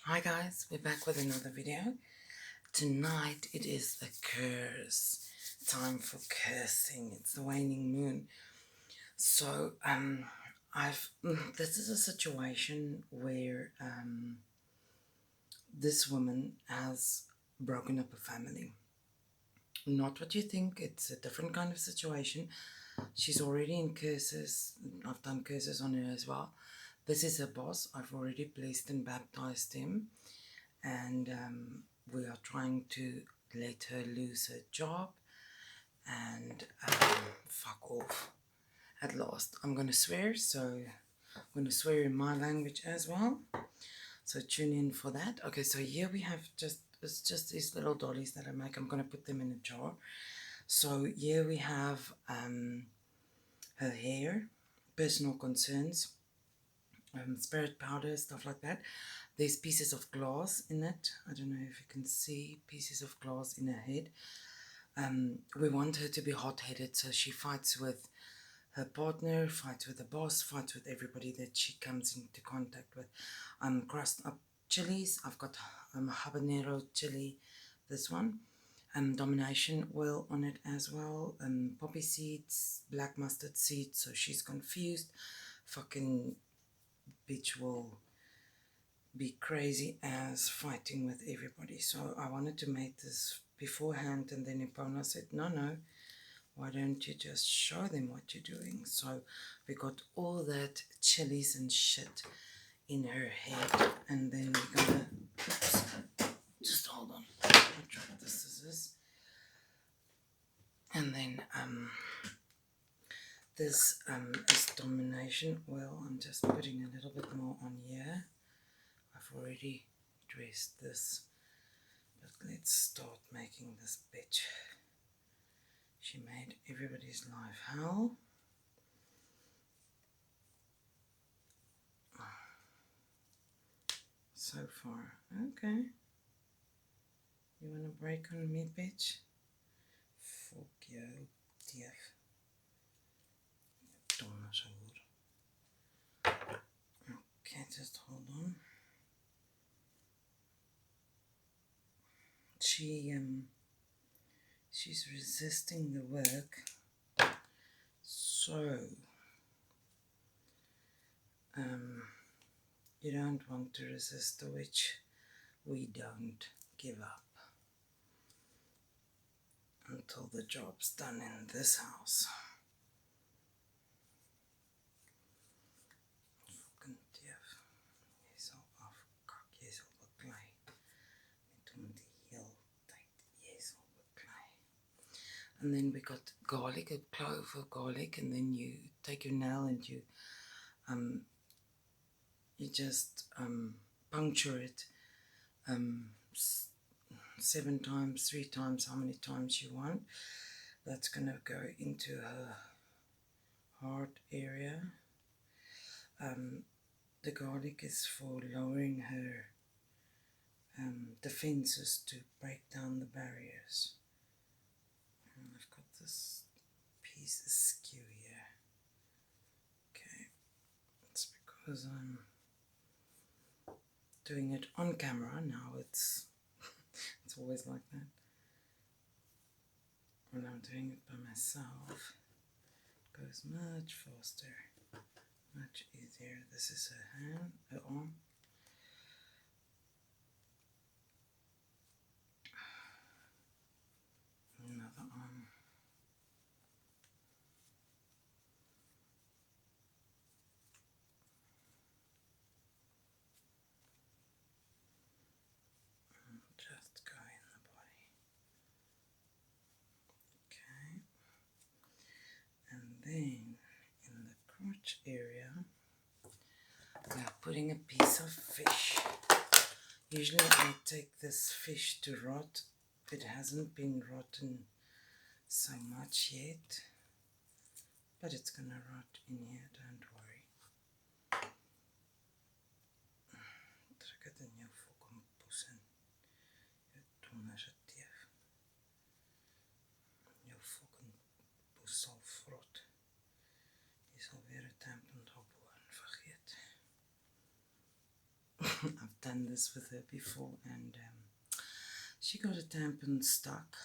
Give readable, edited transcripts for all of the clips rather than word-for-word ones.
Hi guys, we're back with another video. Tonight it is the curse. Time for cursing. It's the waning moon. So this is a situation where this woman has broken up a family. Not what you think, it's a different kind of situation. She's already in curses. I've done curses on her as well. This is her boss. I've already blessed and baptized him. And we are trying to let her lose her job and fuck off at last. I'm going to swear, so I'm going to swear in my language as well. So tune in for that. Okay, so here we have it's just these little dollies that I make. I'm going to put them in a jar. So here we have her hair, personal concerns, spirit powder, stuff like that. There's pieces of glass in it. I don't know if you can see pieces of glass in her head. We want her to be hot-headed, so she fights with her partner, fights with the boss, fights with everybody that she comes into contact with. Crushed up chilies. I've got habanero chili, this one. Domination oil on it as well. Poppy seeds, black mustard seeds, so she's confused. Fucking bitch will be crazy as fighting with everybody. So I wanted to make this beforehand, and then Ipona said, no, why don't you just show them what you're doing? So we got all that chilies and shit in her head, and then we're gonna, oops, just hold on, I'll try the scissors. And then this is domination oil. I'm just putting a little bit more on here. I've already dressed this, but let's start making this bitch. She made everybody's life hell. So far, okay. You wanna break on me, bitch? Fuck you, dief. Donna so good. Okay, just hold on. She's resisting the work. So you don't want to resist the witch. We don't give up until the job's done in this house. Fucking dief. Jy sal afkak, jy sal beklei. Met hom die heel tyd, jy sal beklei. And then we got garlic, a clove of garlic, and then you take your nail and you just puncture it 7 times, 3 times, how many times you want. That's gonna go into her heart area. The garlic is for lowering her defenses to break down the barriers. And I've got this piece askew here. Okay, it's because I'm doing it on camera now. It's always like that. When I'm doing it by myself, it goes much faster, much easier. This is her hand, her arm. Another arm. Just go in the body. Okay. And then in the crotch area, we are putting a piece of fish. Usually I take this fish to rot. It hasn't been rotten so much yet, but it's gonna rot in here, don't worry. Trek het in jou fucking poes in. Jou donder se teef. Jou fucking poes sal vrot. Jy sal weer 'n tampon daarbo in vergeet. I've done this with her before, and she got a tampon stuck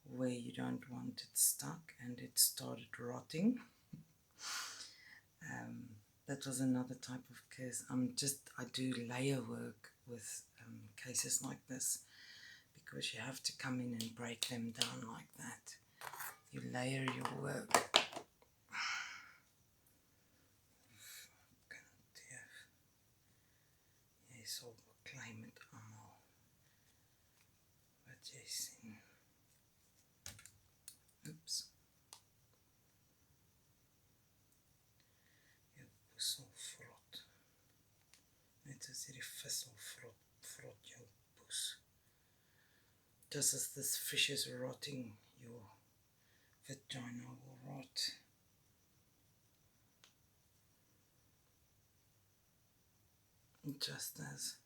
where you don't want it stuck, and it started rotting. That was another type of curse. I do layer work with cases like this, because you have to come in and break them down like that. You layer your work. Yes, I'll claim it allemaal. Wat jy sien. Oops. Jou poes sal vrot. Net as hierdie vis sal vrot jou poes. Just as this fish is rotting, your vagina will rot. Just as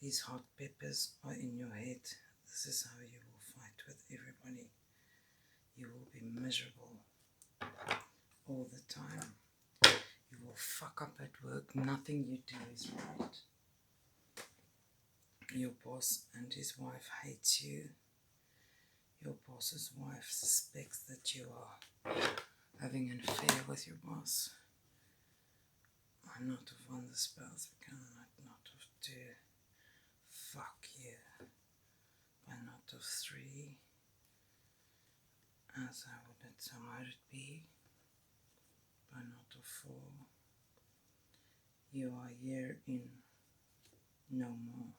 these hot peppers are in your head, this is how you will fight with everybody. You will be miserable all the time. You will fuck up at work. Nothing you do is right. Your boss and his wife hate you. Your boss's wife suspects that you are having an affair with your boss. Not of one the spells become not of two. Fuck you. By not of three. As I would let somewhere it be. By not of four. You are here in no more.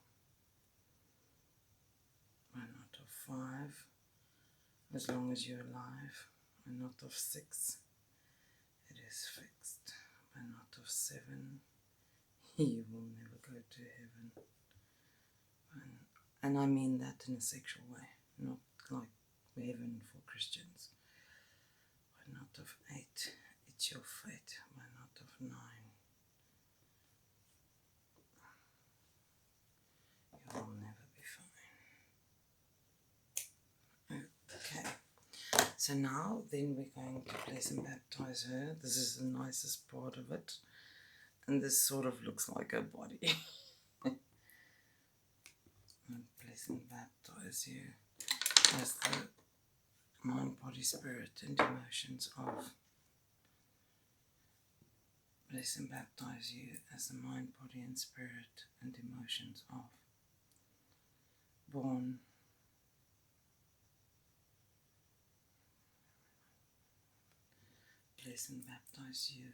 By not of five. As long as you're alive. By not of six. It is fixed. By not of seven, you will never go to heaven. And I mean that in a sexual way, not like heaven for Christians. By not of eight, it's your fate. By not of nine, you will never be fine. Okay. So now, then we're going to bless and baptize her. This is the nicest part of it. And this sort of looks like her body. And bless and baptize you as the mind, body, spirit, and emotions of. Bless and baptize you as the mind, body, and spirit, and emotions of. Born. Bless and baptize you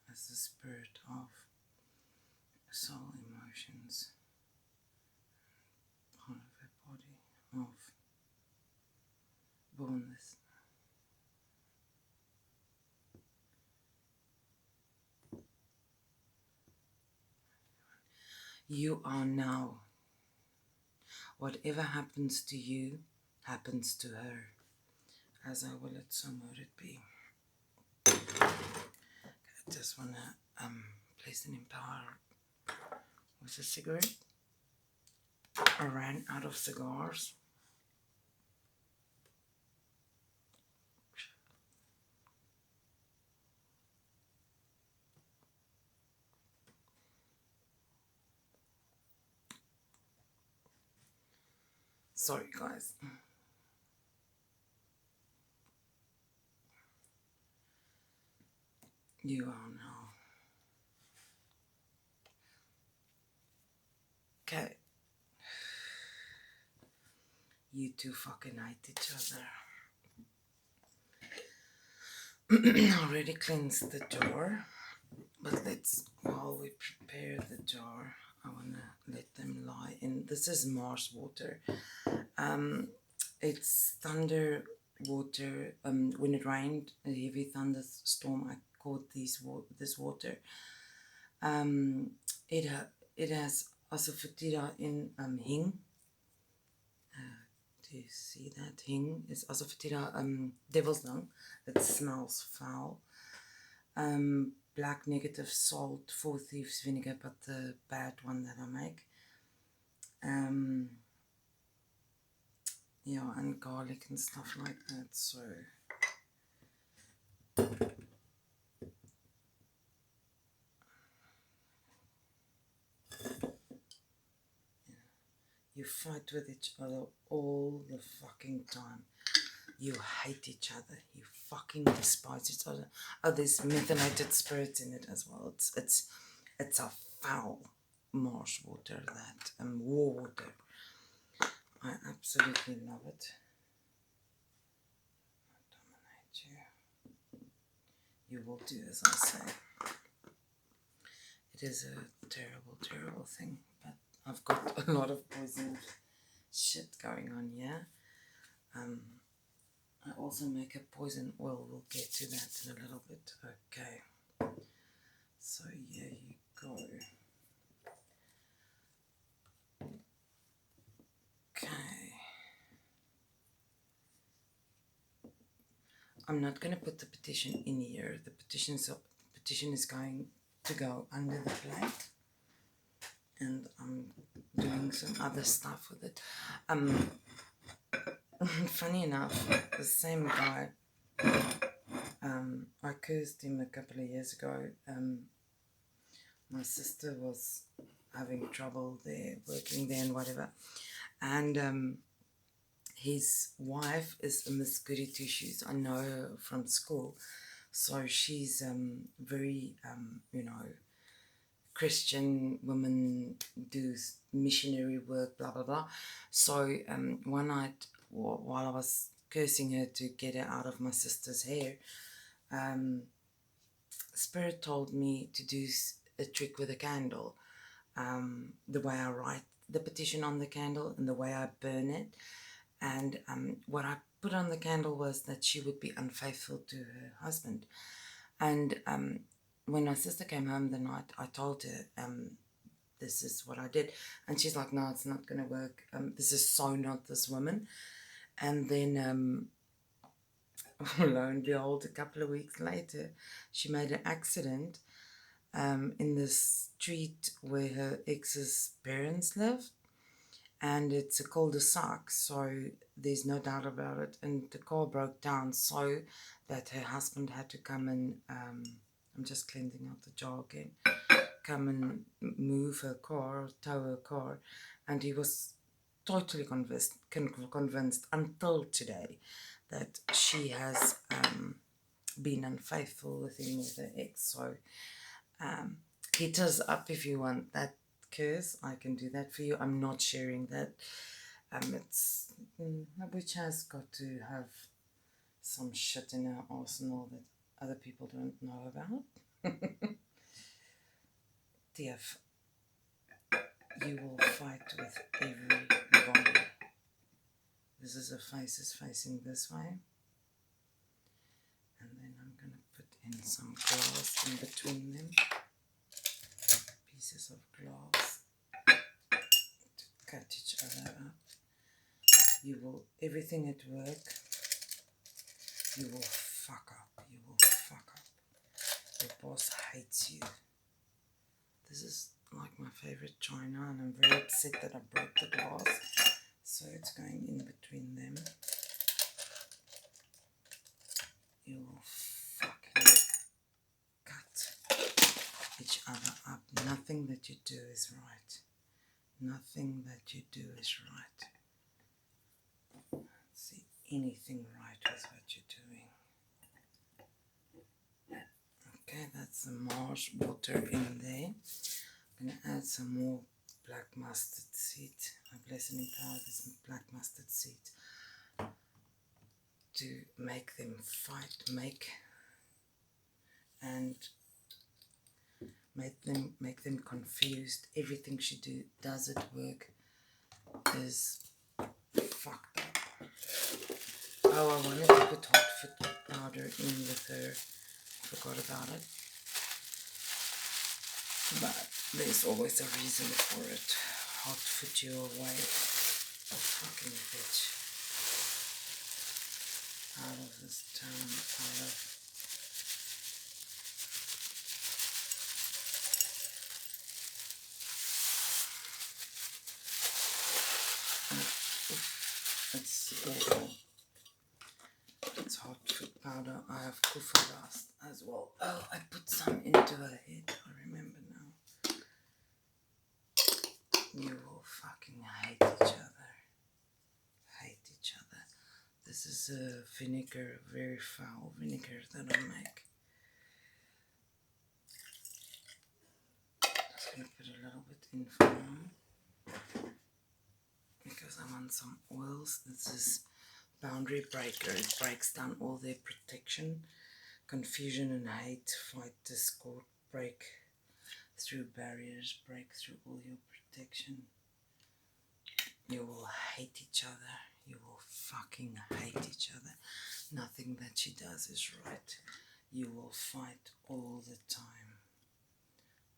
as the spirit of soul, emotions, part of her body, of bornness. You are now. Whatever happens to you, happens to her. As I will it, so mote it be. I just want to place and empower with a cigarette. I ran out of cigars. Sorry guys. You are now. Okay. You two fucking hate each other. Already cleansed the jar, but while we prepare the jar, I want to let them lie in. This is marsh water. It's thunder water. When it rained, a heavy thunderstorm, I caught this water. It has asafoetida in hing. Do you see that? Hing is asafoetida, devil's dung. It smells foul. Black negative salt, 4 Thieves vinegar, but the bad one that I make. Yeah, and garlic and stuff like that. So You fight with each other all the fucking time. You hate each other. You fucking despise each other. Oh, there's methylated spirits in it as well. It's a foul marsh water, that war water. I absolutely love it. I'll dominate you. You will do as I say. It is a terrible, terrible thing, but I've got a lot of poison shit going on here. I also make a poison oil. We'll get to that in a little bit. Okay. So here you go. Okay. I'm not going to put the petition in here. The petition is going to go under the plate. And I'm doing some other stuff with it. Funny enough, the same guy, I cursed him a couple of years ago. My sister was having trouble there, working there and whatever. And his wife is a Miss Goody Two Shoes. I know her from school. So she's very, Christian woman, do missionary work, blah, blah, blah. So one night, while I was cursing her to get her out of my sister's hair, Spirit told me to do a trick with a candle. The way I write the petition on the candle and the way I burn it. And what I put on the candle was that she would be unfaithful to her husband. And when my sister came home the night, I told her, this is what I did. And she's like, no, it's not going to work. This is so not this woman. And then, lo and behold, a couple of weeks later, she made an accident in the street where her ex's parents live. And it's a cul-de-sac, so there's no doubt about it. And the car broke down so that her husband had to come and, I'm just cleansing out the jar again, come and move her car, tow her car. And he was totally convinced until today that she has been unfaithful with him, with her ex. So hit us up if you want that curse. I can do that for you. I'm not sharing that. It's a witch has got to have some shit in her arsenal that other people don't know about. Tiff, you will fight with everybody. This is a faces facing this way. And then I'm going to put in some glass in between them. Pieces of glass to cut each other up. You will, everything at work, you will fuck up. You will fuck up. Your boss hates you. This is like my favorite china, and I'm very upset that I broke the glass. So it's going in between them. You will fucking cut each other up. Nothing that you do is right. Nothing that you do is right. See anything right with what you're doing. Okay, that's the marsh water in there. I'm going to add some more black mustard seed. I bless and empower this black mustard seed to make them fight, and make them confused. Everything she does at work is fucked up. Oh, I wanted to put hot foot powder in with her. Forgot about it. But there's always a reason for it. Hot foot you away. Fucking bitch. Out of this town, out of... It's awful. It's hot foot powder. I have kufa dust as well. Oh, I put some into her head. I remember now. You will fucking hate each other. Hate each other. This is a vinegar, very foul vinegar that I make. Just gonna put a little bit in for now because I want some oils. This is Boundary Breaker. It breaks down all their protection, confusion and hate, fight, discord, break through barriers, break through all your protection. You will hate each other. You will fucking hate each other. Nothing that she does is right. You will fight all the time.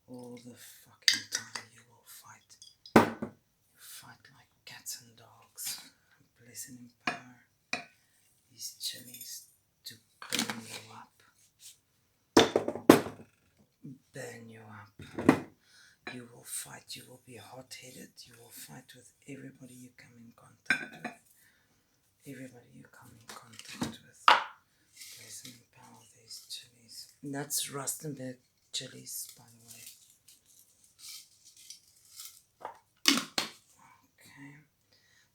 All the fucking time you will fight. You fight like cats and dogs. Blessing in power. These chilies to burn you up. Burn you up. You will fight. You will be hot-headed. You will fight with everybody you come in contact with. Everybody you come in contact with. Blessing in power these chilies. And that's Rustenburg chilies, by the way. Okay.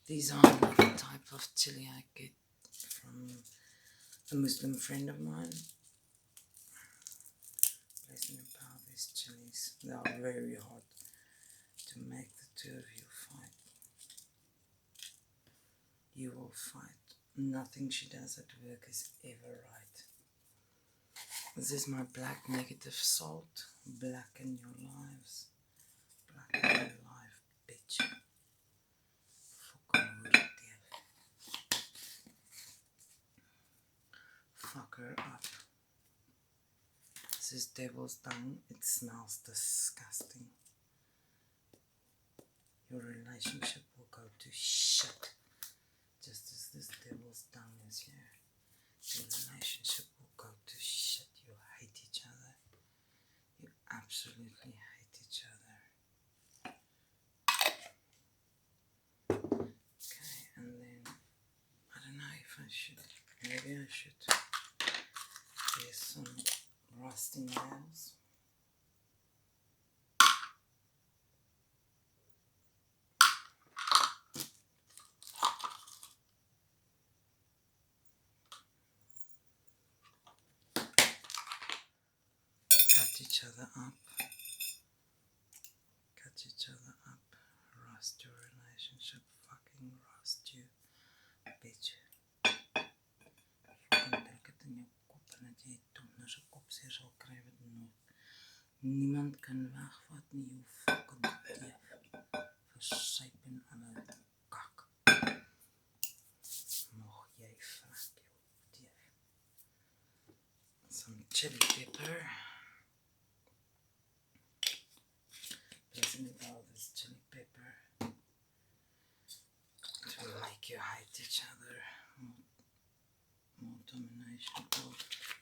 These are another type of chili I get from a Muslim friend of mine. Blessing in power these chilies. They are very hot to make the two of you fight. You will fight. Nothing she does at work is ever right. This is my black negative salt. Blacken your lives. Blacken your life, bitch. Fucking hoodie. Fuck her up. This is devil's dung. It smells disgusting. Your relationship will go to shit. Just as this devil's dung is here. Your relationship will go to shit. You hate each other. You absolutely hate each other. Okay, and then I don't know if I should. Maybe I should. There's some rusty nails. Cut each other up. Cut each other up. Rust your relationship. Fucking rust you. Bitch. Fucking druk het in jou kop en dat jy donders op kop seer sal kry wat nooit. Niemand kan wegvat nie, jou fucking teef. Versuip en alle kak. Mag jy vrek jou teef. Some chili pepper. Blessing about this chili pepper to make you hate each other. More domination.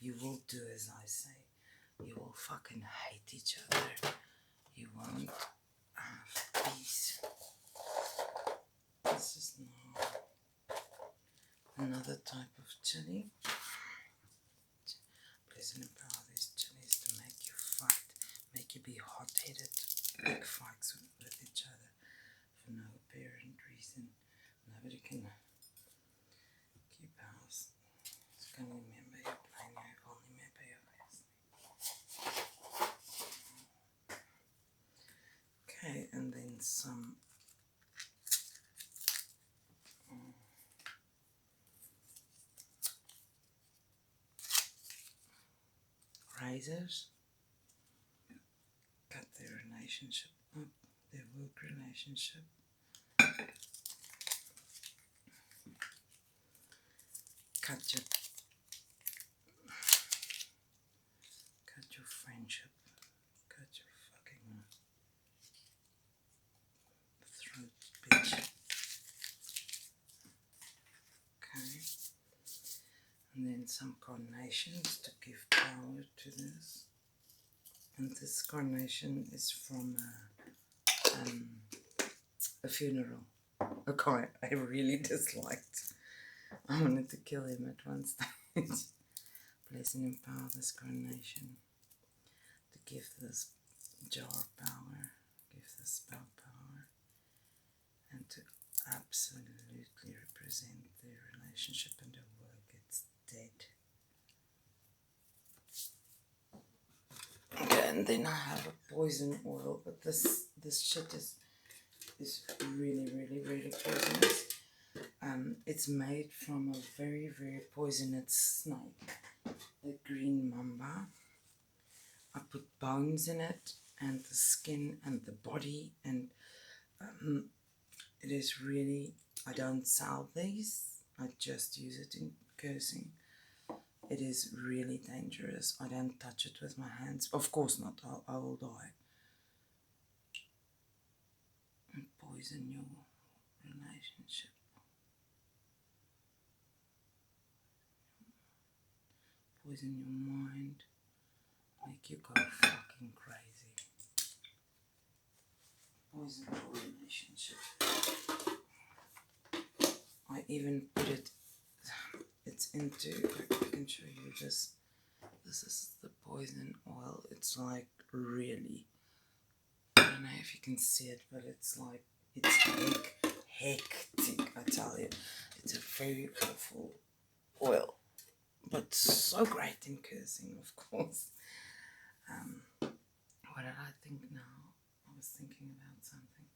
You will do as I say. You will fucking hate each other. You won't have peace. This is now another type of chili. Blessing and power these chilies to make you fight, make you be hot-headed, big fights with each other for no apparent reason. Nobody can keep house. It's gonna remember your plan, you only remember your best. Okay, and then some razors. Cut their relationship up, their work relationship. Cut your friendship. Cut your fucking throat, bitch. Okay. And then some carnations to give power to this. And this carnation is from a funeral. A guy I really disliked. I wanted to kill him at one stage. Blessing and power this carnation. To give this jar power. Give this spell power. absolutely represent their relationship and their work. It's dead. Okay, and then I have a poison oil, but this shit is really, really, really poisonous. It's made from a very, very poisonous snake, the green mamba. I put bones in it, and the skin, and the body, and it is really, I don't sell these, I just use it in cursing. It is really dangerous. I don't touch it with my hands. Of course not, I will die. And poison your relationship. Poison your mind. Make you go fucking crazy. Poison your relationship. I even put it, it's into, I can show you this. This is the poison oil. It's like really, I don't know if you can see it, but it's like, it's hectic, I tell you. It's a very awful oil, but so great in cursing, of course. What did I think now? I was thinking about something.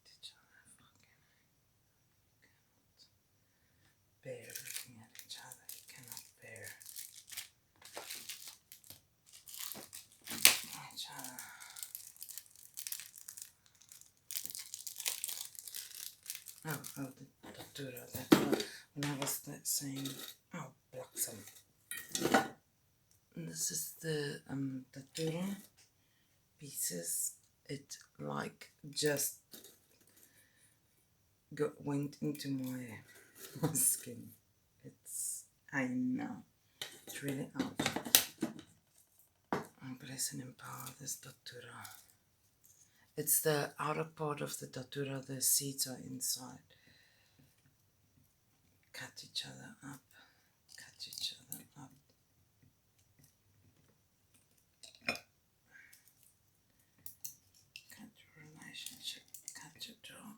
Hate each other, fucking. You cannot bear looking at each other. You cannot bear each other. Oh, the datura. That when I was saying, oh, blossom. This is the datura pieces. It like just went into my skin. I know, it's really ouch. I'm blessing and empower this datura. It's the outer part of the datura, the seeds are inside. Cut each other up, cut each other up. Cut your relationship, cut your job,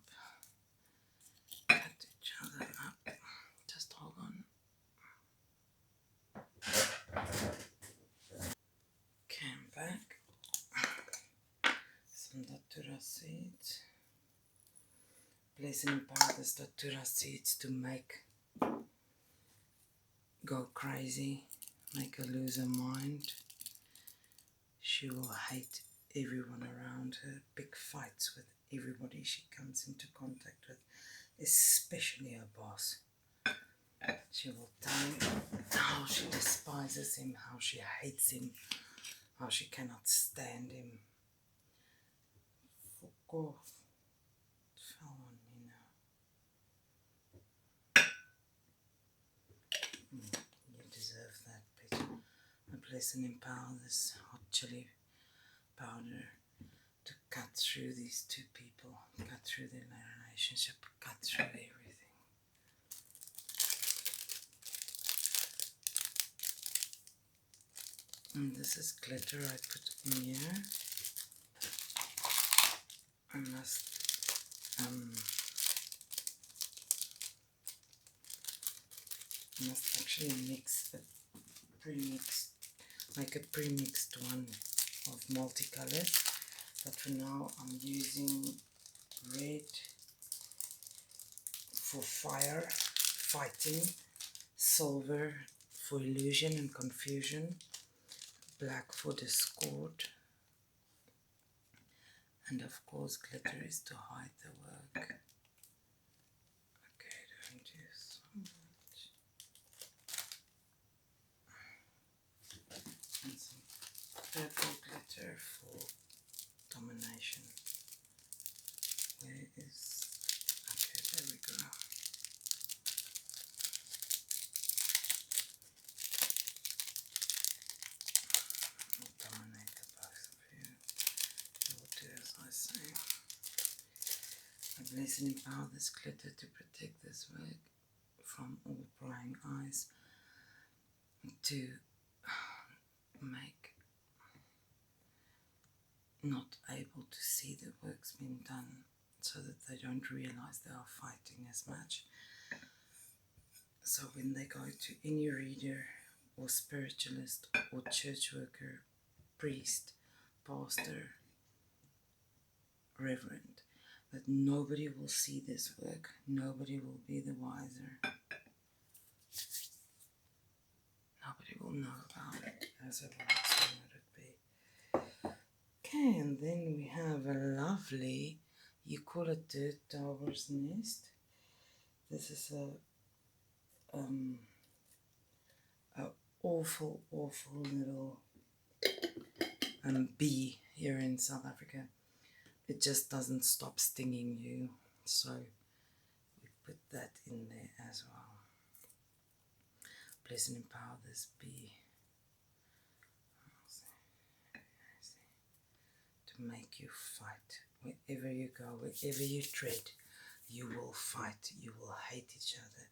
cut each other up. Just hold on. Okay, I'm back. Some datura seeds. Bless and empower this datura seeds to make go crazy, make her lose her mind. She will hate everyone around her, pick fights with everybody she comes into contact with, especially her boss. She will tell him how she despises him, how she hates him, how she cannot stand him. Fuck off. It fell on me now. You deserve that, bitch. I bless and empower this hot chili powder to cut through these two people, cut through their relationship, cut through everything. And this is glitter I put in here. I must actually mix a pre-mixed, make a pre-mixed one of multicolors, but for now I'm using red for fire, fighting, silver for illusion and confusion, black for discord, and of course glitter is to hide the work. Okay, don't do so much. And some purple glitter for domination. Where is... okay, there we go. I'll dominate the both of you. You will do as I say. I bless and empower this glitter to protect this work from all prying eyes, to make not able to see the work's been done, so that they don't realize they are fighting as much. So when they go to any reader or spiritualist or church worker, priest, pastor, reverend, that nobody will see this work, nobody will be the wiser, nobody will know about it as it was and let it be. Okay, and then we have a lovely, you call it dirt dauber's nest. This is a awful little bee here in South Africa. It just doesn't stop stinging you, so we put that in there as well. Bless and empower this bee to make you fight. Wherever you go, wherever you tread, you will fight. You will hate each other.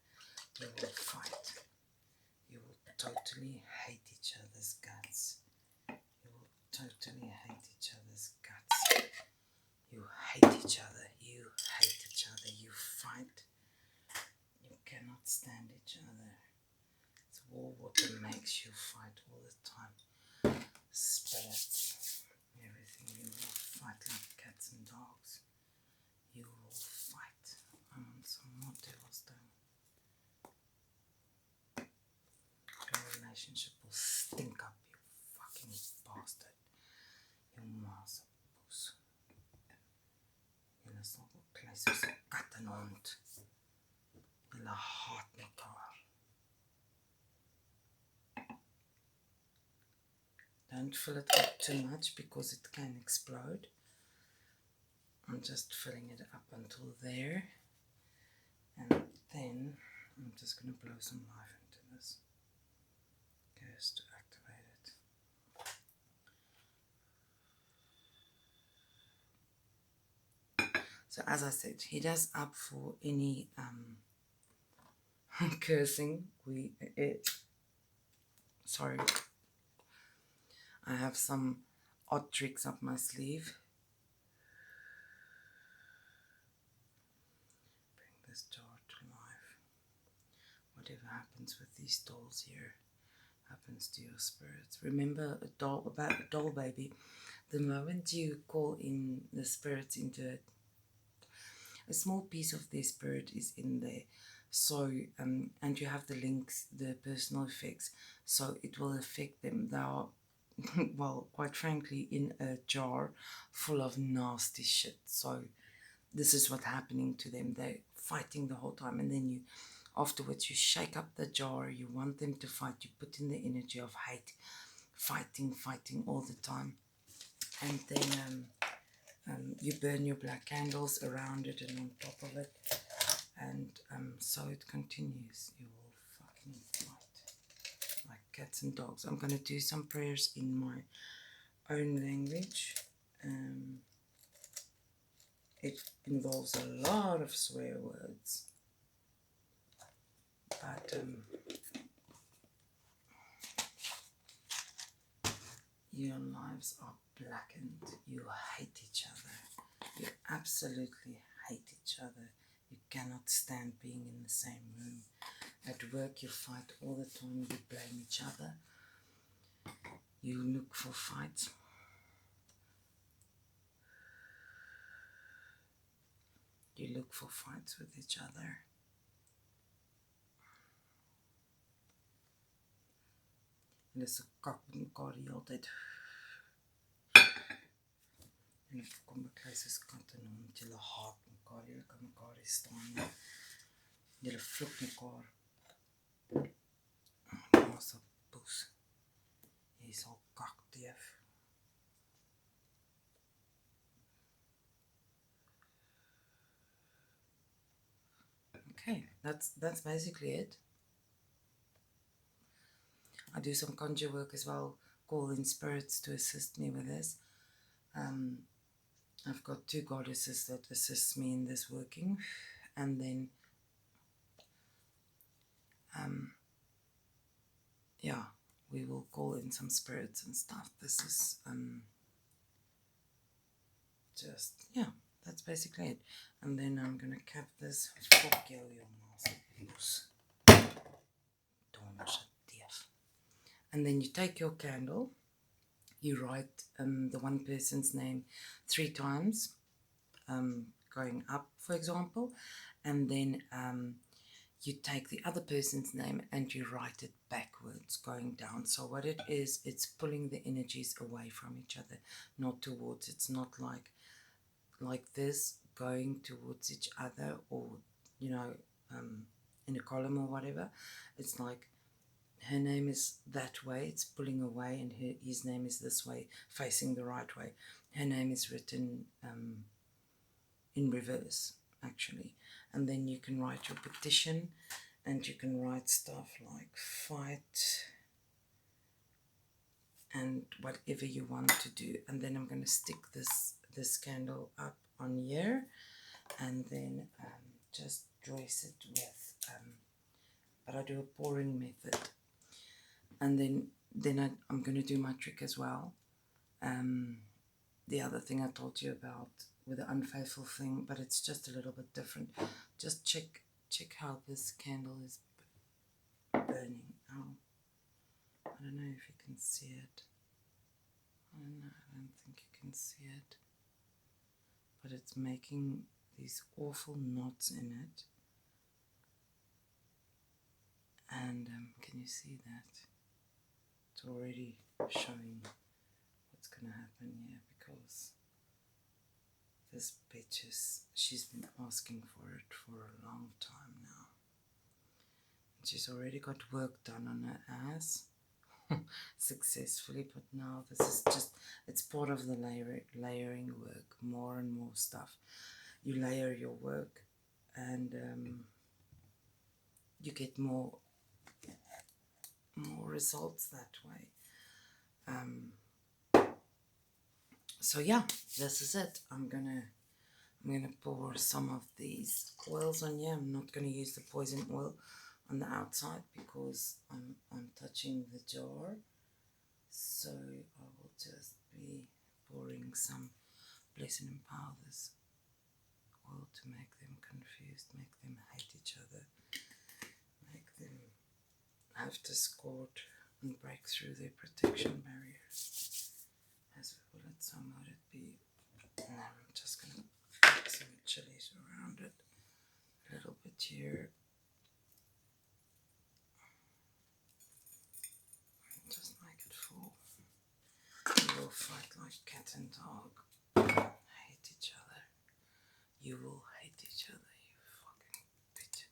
You will fight. You will totally hate each other's guts. You will totally hate each other's guts. You hate each other. You hate each other. You fight. You cannot stand each other. It's war water makes you fight all the time. Spirits, everything. You will fight like cats and dogs. You will fight. I want some more devil's stone. Your relationship will stink up, you fucking bastard. You masterpoes. Julle sal op klei soos 'n kat en hond. Julle haat mekaar. Don't fill it up too much because it can explode. I'm just filling it up until there. And then I'm just going to blow some life into this. Just to activate it. So as I said, he does up for any cursing. Sorry. I have some odd tricks up my sleeve. Bring this jar to life. Whatever happens with these dolls here happens to your spirits. Remember about a doll baby, the moment you call in the spirits into it, a small piece of their spirit is in there. So, and you have the links, the personal effects, so it will affect them. They are, well, quite frankly, in a jar full of nasty shit. So this is what's happening to them. They're fighting the whole time, and then afterwards you shake up the jar. You want them to fight. You put in the energy of hate, fighting all the time, and then you burn your black candles around it and on top of it, and so it continues. You will fucking fight like cats and dogs. I'm going to do some prayers in my own language. It involves a lot of swear words, but your lives are blackened. You hate each other. You absolutely hate each other. You cannot stand being in the same room. At work you fight all the time. You blame each other. You look for fights. You look for fights with each other. En dis 'n kak met mekaar die hele tyd. En ek kom beklei soos kat en hond. Julle haat mekaar. Julle kan mekaar nie staan. Julle vloek mekaar. Ons op poes. Jy sal kak teef. Okay, that's basically it. I do some conjure work as well, call in spirits to assist me with this. I've got 2 goddesses that assist me in this working, and then yeah, we will call in some spirits and stuff. This is just, yeah, That's basically it. And then I'm going to cap this. Fuck you, and then you take your candle, you write the one person's name 3 times, going up, for example, and then you take the other person's name and you write it backwards, going down. So what it is, it's pulling the energies away from each other, not towards. It's not like this, going towards each other, or in a column or whatever. It's like her name is that way, it's pulling away, and his name is this way, facing the right way. Her name is written in reverse, actually. And then you can write your petition, and you can write stuff like fight and whatever you want to do. And then I'm going to stick this candle up on here, and then just dress it with but I do a pouring method. And then I'm going to do my trick as well. The other thing I told you about with the unfaithful thing, but it's just a little bit different. Just check how this candle is burning. Oh, I don't know if you can see it. I don't think you can see it. But it's making these awful knots in it. And can you see that? It's already showing what's going to happen here, because this bitch she's been asking for it for a long time now. And she's already got work done on her ass successfully, but now this is just, it's part of the layering work, more and more stuff. You layer your work, and you get more results that way. So yeah, this is it. I'm gonna pour some of these oils on here. I'm not gonna use the poison oil on the outside because I'm touching the jar. So I will just be pouring some Blessing and Powder's oil to make them confused, make them hate each other, make them have discord and break through their protection barriers. As we will it, some would it be. Now I'm just going to put some chilies around it, a little bit here. Just make it full. You will fight like cat and dog. Hate each other. You will hate each other, you fucking bitch.